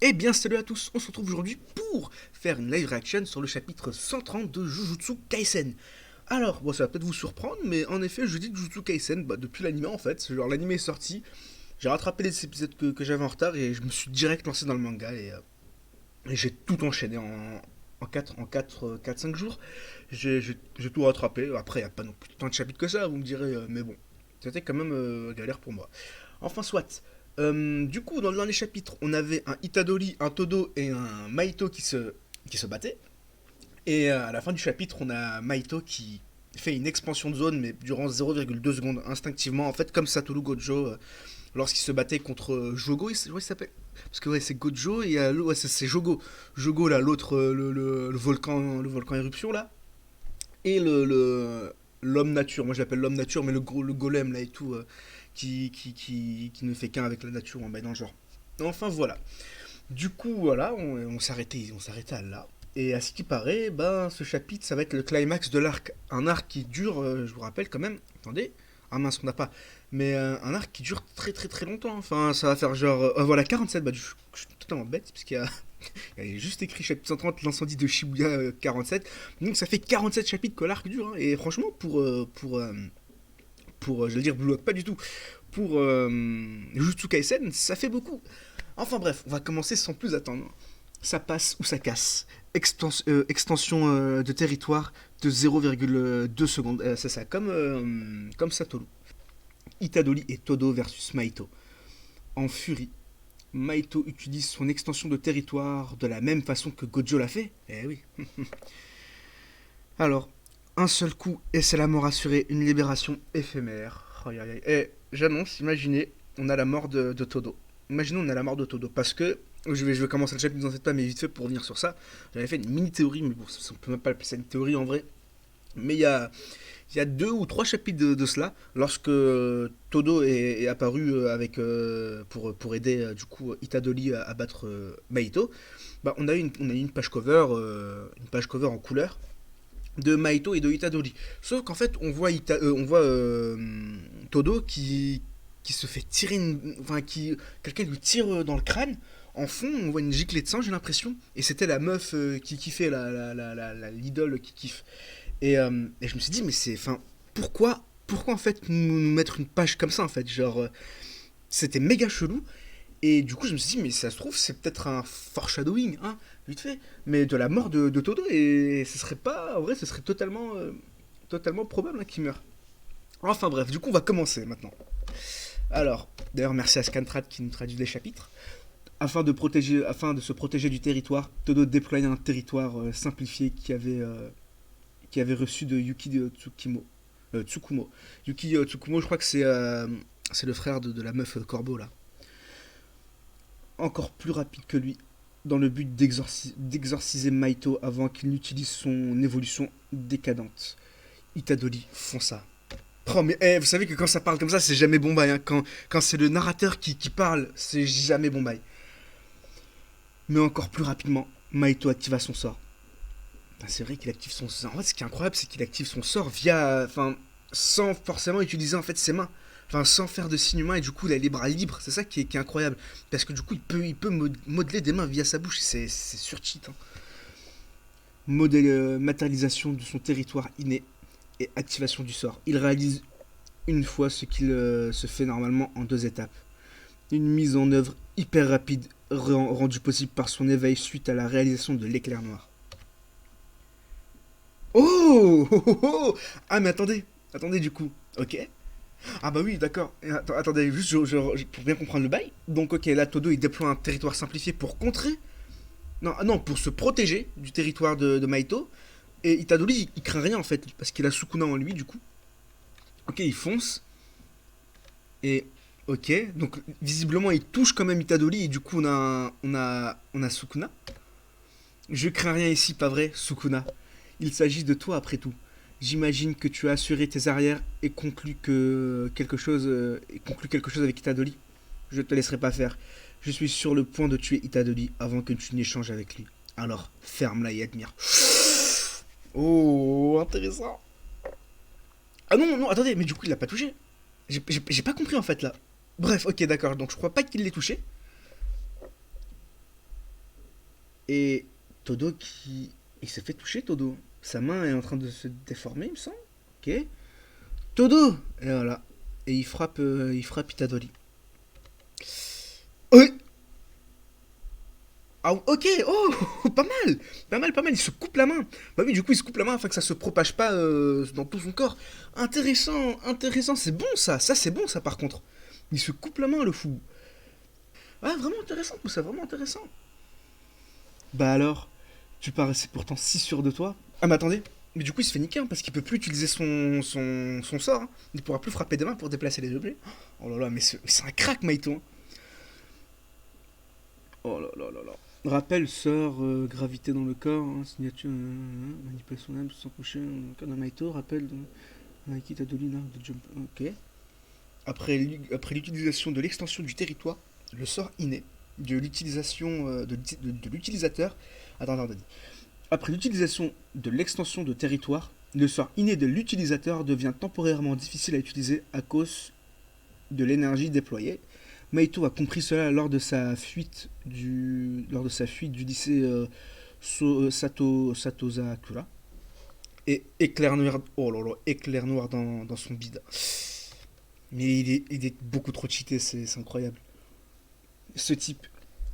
Eh bien, salut à tous, on se retrouve aujourd'hui pour faire une live reaction sur le chapitre 130 de Jujutsu Kaisen. Alors, bon, ça va peut-être vous surprendre, mais en effet, je dis Jujutsu Kaisen depuis l'anime en fait. Genre, l'anime est sorti, j'ai rattrapé les épisodes que j'avais en retard et je me suis direct lancé dans le manga et j'ai tout enchaîné en 4 5 jours. J'ai tout rattrapé. Après, il n'y a pas non plus tant de chapitres que ça, vous me direz, mais bon, c'était quand même galère pour moi. Enfin, soit. Du coup, dans le dernier chapitre, on avait un Itadori, un Todo et un Maito qui se battaient. Et à la fin du chapitre, on a Maito qui fait une expansion de zone, mais durant 0,2 secondes, instinctivement, en fait, comme Satoru Gojo, lorsqu'il se battait contre Jogo, il s'appelle. Parce que ouais, c'est Gojo et ouais, c'est Jogo. Jogo, là, l'autre, le volcan éruption, là. Et l'homme nature, moi je l'appelle l'homme nature, mais le golem, là, et tout, qui ne fait qu'un avec la nature, en dans le genre. Enfin, voilà. Du coup, voilà, on s'arrêtait là. Et à ce qui paraît, ben, ce chapitre, ça va être le climax de l'arc. Un arc qui dure, je vous rappelle quand même, attendez, ah mince, on n'a pas, mais un arc qui dure très très très longtemps. Enfin, ça va faire genre, voilà, 47, bah, je suis totalement bête, parce qu'il y a juste écrit chapitre 130, l'incendie de Shibuya 47. Donc ça fait 47 chapitres que l'arc dure, hein. Et franchement, je vais dire Blue Lock, pas du tout. Pour Jujutsu Kaisen, ça fait beaucoup. Enfin bref, on va commencer sans plus attendre. Ça passe ou ça casse. Extension de territoire de 0,2 secondes. C'est ça, comme Satoru. Itadori et Todo versus Maito. En furie, Maito utilise son extension de territoire de la même façon que Gojo l'a fait. Eh oui. Alors, un seul coup et c'est la mort assurée, une libération éphémère. Aïe, aïe, aïe. Et j'annonce, imaginez, on a la mort de Todo. Imaginez, on a la mort de Todo. Parce que, je vais commencer le chapitre dans cette pas, mais vite fait pour revenir sur ça. J'avais fait une mini théorie, mais bon, on peut même pas appeler ça une théorie en vrai. Mais il y a 2 ou 3 chapitres de cela, lorsque Todo est apparu pour aider du coup Itadori à battre Maito. Bah, on a eu une page cover en couleur de Maito et de Itadori. Sauf qu'en fait, on voit Todo qui se fait tirer enfin, quelqu'un lui tire dans le crâne. En fond, on voit une giclée de sang, j'ai l'impression. Et c'était la meuf qui kiffait, l'idole qui kiffe. Et je me suis dit, mais enfin, pourquoi en fait nous mettre une page comme ça en fait, genre, c'était méga chelou. Et du coup, je me suis dit, mais ça se trouve, c'est peut-être un foreshadowing, hein, vite fait, mais de la mort de Todo, et ce serait pas, en vrai, ce serait totalement probable, hein, qu'il meure. Enfin bref, du coup, on va commencer maintenant. Alors, d'ailleurs, merci à Scantrad qui nous traduit les chapitres. Afin de se protéger du territoire, Todo déployait un territoire simplifié qui avait reçu de Yuki Tsukumo. Yuki Tsukumo, je crois que c'est le frère de la meuf Corbeau, là. Encore plus rapide que lui, dans le but d'exorciser Maito avant qu'il n'utilise son évolution décadente. Itadori fonça. Oh mais vous savez que quand ça parle comme ça, c'est jamais bon bail, hein. Quand c'est le narrateur qui parle, c'est jamais bon bail. Mais encore plus rapidement, Maito activa son sort. C'est vrai qu'il active son sort. En fait, ce qui est incroyable, c'est qu'il active son sort enfin, sans forcément utiliser en fait ses mains. Enfin, sans faire de signe humain, et du coup, il a les bras libres. C'est ça qui est incroyable. Parce que du coup, il peut modeler des mains via sa bouche. C'est sur cheat, hein. Matérialisation de son territoire inné et activation du sort. Il réalise une fois ce qu'il se fait normalement en 2 étapes. Une mise en œuvre hyper rapide, rendue possible par son éveil suite à la réalisation de l'éclair noir. Oh, oh, oh, oh. Ah mais attendez du coup, ok. Ah bah oui, d'accord. Attendez, juste pour bien comprendre le bail. Donc ok, là Todo il déploie un territoire simplifié pour contrer, non, non, pour se protéger du territoire de Maito. Et Itadori il craint rien en fait, parce qu'il a Sukuna en lui du coup. Ok, il fonce, et ok, donc visiblement il touche quand même Itadori, et du coup on a Sukuna. Je crains rien ici, pas vrai, Sukuna. Il s'agit de toi après tout. J'imagine que tu as assuré tes arrières et conclu quelque chose avec Itadori. Je te laisserai pas faire. Je suis sur le point de tuer Itadori avant que tu n'échanges avec lui. Alors, ferme-la et admire. Oh, intéressant. Ah non, non, attendez, mais du coup, il l'a pas touché. J'ai pas compris en fait là. Bref, ok, d'accord. Donc, je crois pas qu'il l'ait touché. Et Todo qui... Il s'est fait toucher, Todo. Sa main est en train de se déformer, il me semble. Ok. Todo. Et voilà. Et il frappe Itadori. Oui. Ah, ok, oh, pas mal, pas mal, pas mal. Il se coupe la main. Bah oui, du coup, il se coupe la main afin que ça se propage pas dans tout son corps. Intéressant, intéressant. C'est bon ça. Ça, c'est bon ça, par contre. Il se coupe la main, le fou. Ah, vraiment intéressant tout ça, vraiment intéressant. Bah alors, tu paraissais pourtant si sûr de toi. Ah, mais attendez. Mais du coup, il se fait niquer hein, parce qu'il peut plus utiliser son sort. Hein. Il pourra plus frapper des mains pour déplacer les objets. Oh là là, mais c'est un crack, Maito. Hein. Oh là là là là. Rappel, sort, gravité dans le corps, hein, signature, manipulation d'âme, sans coucher, cas d'un Maito, rappel, Nike Tadolina de Jump. Ok. Après l'utilisation de l'extension du territoire, le sort inné de l'utilisation de l'utilisateur. Attends. Après l'utilisation de l'extension de territoire, le sort inné de l'utilisateur devient temporairement difficile à utiliser à cause de l'énergie déployée. Maito a compris cela lors de sa fuite du lycée Satozakura. Et éclair noir dans son bide. Mais il est beaucoup trop cheaté, c'est incroyable. Ce type,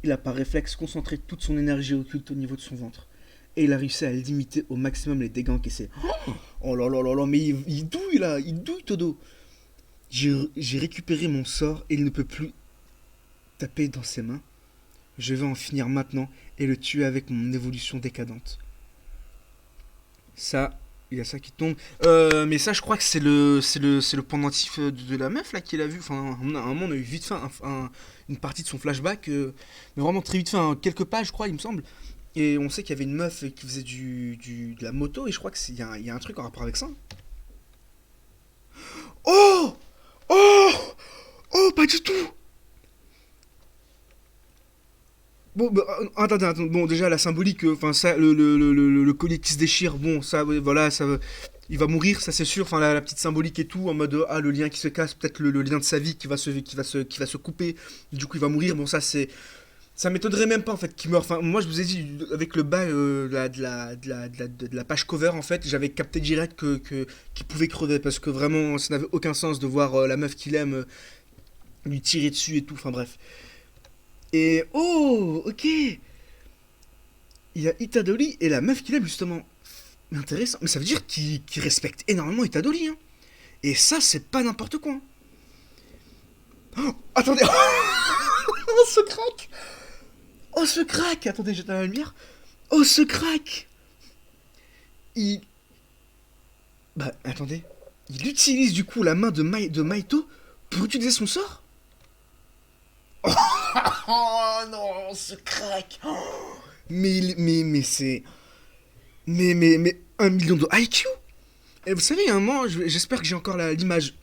il a par réflexe concentré toute son énergie occulte au niveau de son ventre. Et il a réussi à limiter au maximum les dégâts encaissés. Oh là là là là, mais il douille là, il douille Todo. J'ai récupéré mon sort et il ne peut plus taper dans ses mains. Je vais en finir maintenant et le tuer avec mon évolution décadente. Ça, il y a ça qui tombe. Mais ça, je crois que c'est le pendentif de la meuf là qu'il a vu. Enfin, à un moment, on a eu vite fait une partie de son flashback, mais vraiment très vite fait, hein, quelques pages, je crois, il me semble. Et on sait qu'il y avait une meuf qui faisait de la moto, et je crois qu'il y a un truc en rapport avec ça. Oh Oh Oh, pas du tout. Bon, bah, attends, bon, déjà la symbolique, enfin ça, le collier qui se déchire, bon, ça, ouais, voilà, ça, il va mourir, ça c'est sûr, enfin la petite symbolique et tout, en mode, ah, le lien qui se casse, peut-être le lien de sa vie qui va se couper, du coup il va mourir, bon, ça m'étonnerait même pas en fait qu'il meure, enfin, moi je vous ai dit, avec le bas de la page cover, en fait, j'avais capté direct qu'il pouvait crever, parce que vraiment, ça n'avait aucun sens de voir la meuf qu'il aime lui tirer dessus et tout, enfin bref. Et oh, ok. Il y a Itadori et la meuf qu'il aime justement. Intéressant. Mais ça veut dire qu'il respecte énormément Itadori. Hein. Et ça, c'est pas n'importe quoi. Hein. Oh, attendez. Oh, ce crack. Oh, ce crack. Attendez, j'éteins la lumière. Oh, ce crack. Il... Bah, attendez. Il utilise du coup la main de Maito pour utiliser son sort. Oh non, ce crack. Oh, mais c'est... Mais 1 million de IQ. Et vous savez, à un moment, j'espère que j'ai encore l'image.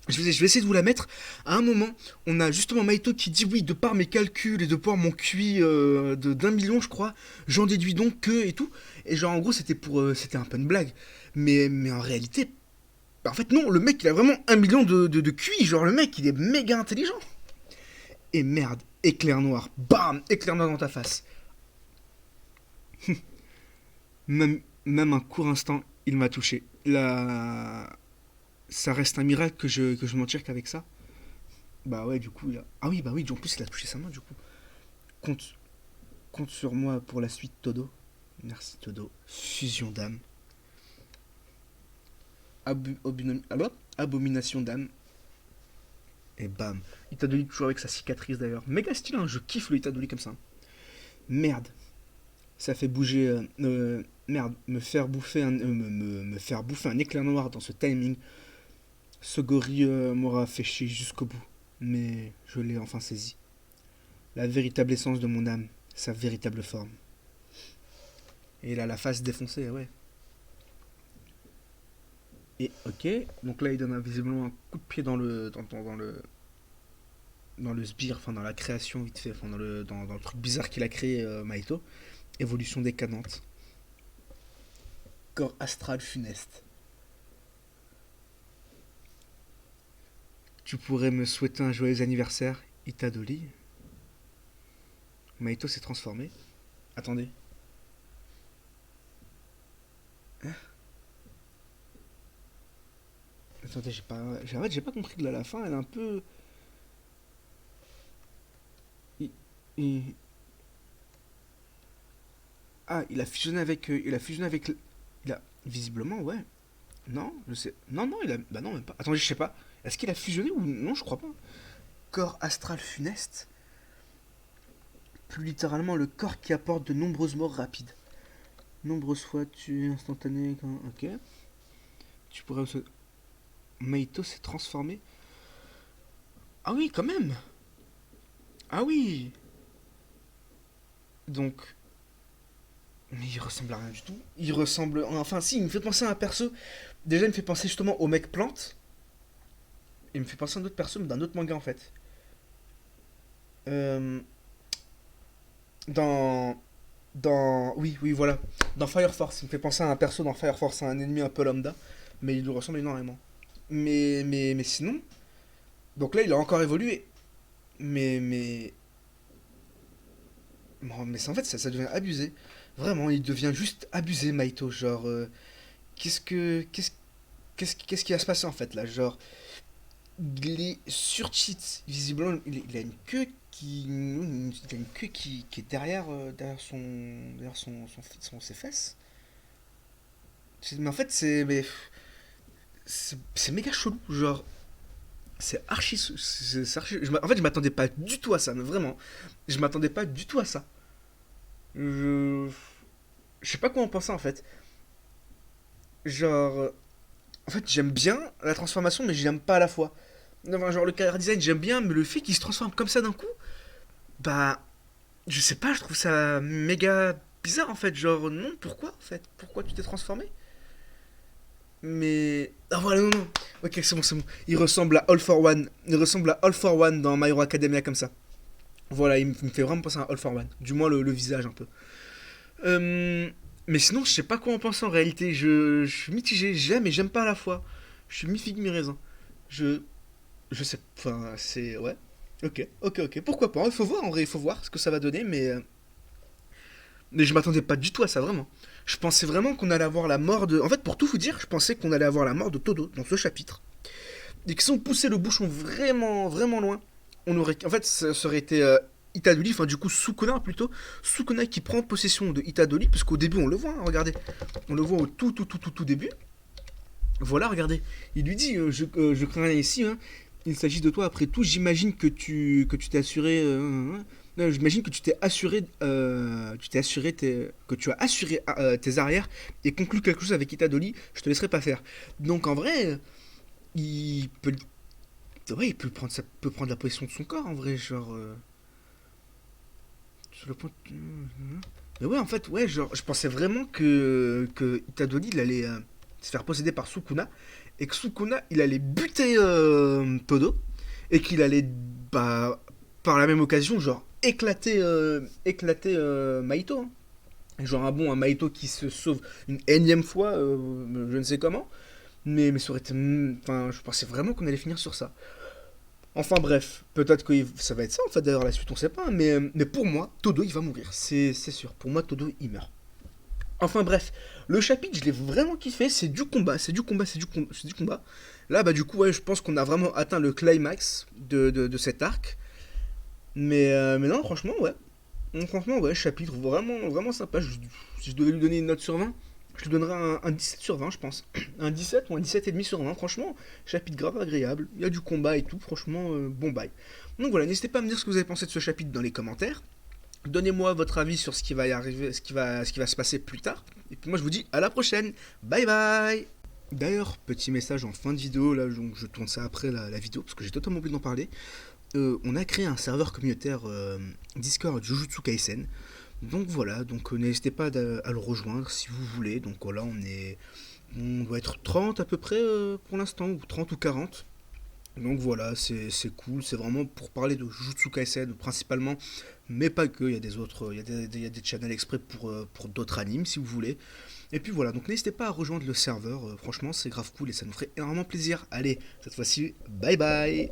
Je vais essayer de vous la mettre. À un moment, on a justement Maito qui dit oui, de par mes calculs et de par mon QI d'1 million, je crois, j'en déduis donc que et tout. Et genre, en gros, c'était un peu une blague. Mais en réalité, bah, en fait, non, le mec, il a vraiment 1 million de QI. Genre, le mec, il est méga intelligent. Et merde, éclair noir. Bam, éclair noir dans ta face. Même un court instant, il m'a touché. Là, ça reste un miracle que je m'en tire qu'avec ça. Bah ouais, du coup, ah oui, bah oui, en plus, il a touché sa main, du coup. Compte, compte sur moi pour la suite, Todo. Merci, Todo. Fusion d'âme. Abomination d'âme. Et bam. Itadori toujours avec sa cicatrice d'ailleurs. Méga stylé, hein, je kiffe le Itadori comme ça. Merde. Ça fait bouger. Merde, me faire bouffer un éclair noir dans ce timing. Ce gorille m'aura fait chier jusqu'au bout. Mais je l'ai enfin saisi. La véritable essence de mon âme, sa véritable forme. Et il a la face défoncée, ouais. Et ok, donc là il donne visiblement un coup de pied dans le sbire, enfin dans la création vite fait, enfin dans le truc bizarre qu'il a créé Maito. Évolution décadente. Corps astral funeste. Tu pourrais me souhaiter un joyeux anniversaire, Itadori. Maito s'est transformé. Attendez, Attendez, en fait, j'ai pas compris de là à la fin, elle est un peu. il- il- Ah, il a fusionné avec. Il a fusionné avec. Il a. Visiblement, ouais. Non, je sais. Non, non, il a. Bah non, même pas. Attendez, je sais pas. Est-ce qu'il a fusionné ou non, je crois pas. Corps astral funeste. Plus littéralement, le corps qui apporte de nombreuses morts rapides. Nombreuses fois tué instantané. Ok. Tu pourrais aussi. Maito s'est transformé. Ah oui, quand même. Ah oui. Donc. Mais il ressemble à rien du tout. Il ressemble. Enfin, si, il me fait penser à un perso. Déjà, il me fait penser justement au mec plante. Il me fait penser à un autre perso, mais d'un autre manga en fait. Euh, dans. Oui, oui, voilà. Dans Fire Force. Il me fait penser à un perso dans Fire Force, à un ennemi un peu lambda. Mais il lui ressemble énormément. Mais sinon. Donc là, il a encore évolué. Mais. Bon, mais en fait, ça devient abusé. Vraiment, il devient juste abusé, Maito. Genre. Qu'est-ce que. Qu'est-ce qui va se passer en fait là? Genre. Il est sur cheat. Visiblement, il a une queue qui. Il a une queue qui est derrière, ses fesses. Mais en fait, c'est méga chelou. Genre, c'est archi. En fait, je m'attendais pas du tout à ça, mais vraiment. Je m'attendais pas du tout à ça. Je. Je sais pas quoi en penser en fait. Genre. En fait, j'aime bien la transformation, mais j'aime pas à la fois. Enfin, genre, le character design, j'aime bien, mais le fait qu'il se transforme comme ça d'un coup, bah. Je sais pas, je trouve ça méga bizarre en fait. Genre, non, pourquoi en fait? Pourquoi tu t'es transformé? Mais. Ah voilà, non, non. Ok, c'est bon, c'est bon. Il ressemble à All for One. Il ressemble à All for One dans My Hero Academia comme ça. Voilà, il me fait vraiment penser à All for One. Du moins, le visage un peu. Euh, mais sinon, je sais pas quoi en penser en réalité. Je suis mitigé. J'aime et j'aime pas à la fois. Je suis mi-figue, mi-raisin. Je. Je sais. Enfin, c'est. Ouais. Ok, ok, ok. Pourquoi pas? Il faut voir en vrai, il faut voir ce que ça va donner, mais je m'attendais pas du tout à ça, vraiment. Je pensais vraiment qu'on allait avoir la mort de. En fait, pour tout vous dire, je pensais qu'on allait avoir la mort de Todo dans ce chapitre. Et que si on poussait le bouchon vraiment, vraiment loin, on aurait. En fait, ça aurait été Itadori, enfin, du coup, Sukuna plutôt. Sukuna qui prend possession de Itadori, parce qu'au début, on le voit, hein, regardez. On le voit au tout début. Voilà, regardez. Il lui dit je crains rien ici, hein. Il s'agit de toi après tout. J'imagine que tu t'es assuré. Non, j'imagine que tu t'es assuré que tu as assuré tes arrières et conclu quelque chose avec Itadori. Je te laisserai pas faire. Donc en vrai, il peut, ouais, ça peut prendre la possession de son corps en vrai, genre. Sur le point. Mais ouais, en fait, ouais, genre, je pensais vraiment que Itadori il allait se faire posséder par Sukuna et que Sukuna il allait buter Todo et qu'il allait bah, par la même occasion genre éclater Maito, hein. Genre un Maito qui se sauve une énième fois, je ne sais comment, mais ça aurait été, enfin je pensais vraiment qu'on allait finir sur ça. Enfin bref, peut-être que ça va être ça en fait d'ailleurs la suite, on sait pas, mais pour moi Todo il va mourir, c'est sûr. Pour moi Todo il meurt. Enfin bref, le chapitre, je l'ai vraiment kiffé, c'est du combat, c'est du combat. Là, bah du coup, ouais, je pense qu'on a vraiment atteint le climax de cet arc. Mais non, franchement, ouais. Franchement, ouais, chapitre vraiment, vraiment sympa. Si je devais lui donner une note sur 20, je lui donnerais un 17 sur 20, je pense. Un 17 ou un 17,5 sur 20, franchement, chapitre grave agréable. Il y a du combat et tout, franchement, bon bail. Donc voilà, n'hésitez pas à me dire ce que vous avez pensé de ce chapitre dans les commentaires. Donnez-moi votre avis sur ce qui va y arriver, ce qui va se passer plus tard. Et puis moi je vous dis à la prochaine. Bye bye. D'ailleurs, petit message en fin de vidéo, là donc je tourne ça après la vidéo parce que j'ai totalement oublié d'en parler. On a créé un serveur communautaire Discord Jujutsu Kaisen. Donc voilà, donc n'hésitez pas à le rejoindre si vous voulez. Donc voilà, on doit être 30 à peu près pour l'instant, ou 30 ou 40. Donc voilà, c'est cool, c'est vraiment pour parler de Jujutsu Kaisen principalement, mais pas que, il y a des autres, il y a des channels exprès pour d'autres animes si vous voulez. Et puis voilà, donc n'hésitez pas à rejoindre le serveur, franchement c'est grave cool et ça nous ferait énormément plaisir. Allez, cette fois-ci, bye bye.